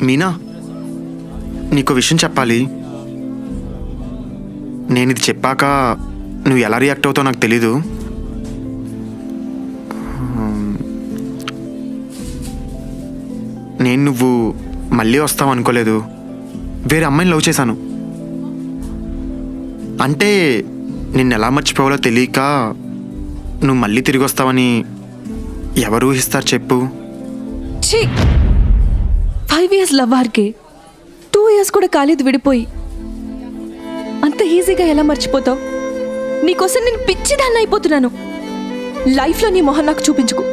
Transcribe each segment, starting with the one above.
మీనా, నీకు విషయం చెప్పాలి. నేను ఇది చెప్పాక నువ్వు ఎలా రియాక్ట్ అవుతావు నాకు తెలీదు. నేను నువ్వు మళ్ళీ వస్తావు అనుకోలేదు. వేరే అమ్మాయిని లవ్ చేశాను. అంటే నిన్ను ఎలా మర్చిపోవాలో తెలియక నువ్వు మళ్ళీ తిరిగి వస్తావని ఎవరు ఊహిస్తారు చెప్పు? 5 years లవ్ ఆర్కే, 2 years కూడా కాలేదు విడిపోయి. అంత ఈజీగా ఎలా మర్చిపోతావు? నీకోసం నేను పిచ్చిదాన్ని అయిపోతున్నాను. లైఫ్లో నీ మొహం నాకు చూపించుకు.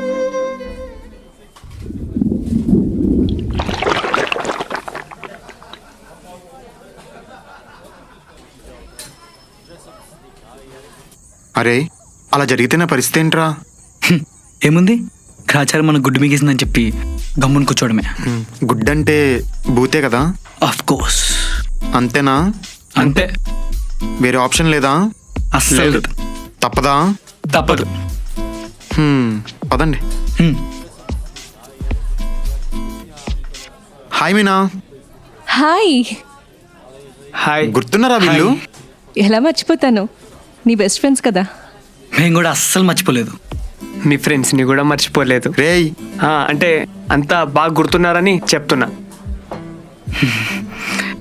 అరే, అలా జరిగితే నా పరిస్థితి ఏంట్రా? ఏముంది, గ్రాచారం మన గుడ్డు మిగేసిందని చెప్పి గమ్మున కూర్చోవడమే. గుడ్ అంటే బూతే కదా? Of course. అంతేనా? అంతే, వేరే ఆప్షన్ లేదా? అస్సలు లేదు. తప్పదా? తప్పదు. పదండి. హాయ్ మీనా. హాయ్. హాయ్. గుర్తున్నారా వీళ్ళు? ఎలా మర్చిపోతాను, నీ బెస్ట్ ఫ్రెండ్స్ కదా. మేము కూడా అస్సలు మర్చిపోలేదు. మీ ఫ్రెండ్స్ని కూడా మర్చిపోలేదు. రేయ్, అంటే అంతా బాగా గుర్తున్నారని చెప్తున్నా.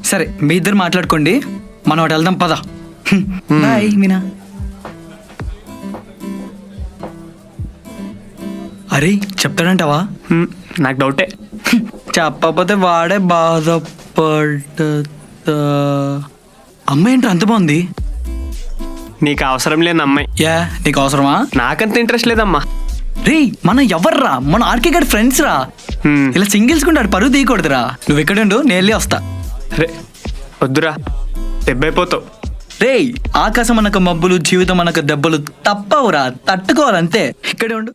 సరే, మీ ఇద్దరు మాట్లాడుకోండి, మనం అటు వెళ్దాం పద. బాయ్ మీనా. అరే, చెప్తాడంటావా? నాకు డౌటే. చెప్పకపోతే వాడే బాధపడ్డా. అమ్మాయి ఏంటో అంత బాగుంది. నీకు అవసరం లేని అమ్మాయి. యా, నీకు అవసరమా? నాకంత ఇంట్రెస్ట్ లేదమ్మా. రే, మనం ఎవర్రా? మన ఆర్కే గడి ఫ్రెండ్స్ రా. ఇలా సింగిల్స్ కుంటాడు, పరువు తీయకూడదురా. నువ్వు ఎక్కడ ఉండు, నేను వెళ్ళి వస్తా. రే వద్దురా, దెబ్బైపోతావు. రే, ఆకాశం అనక మబ్బులు, జీవితం అనక దెబ్బలు తప్పవురా, తట్టుకోవాలంతే. ఇక్కడే ఉండు.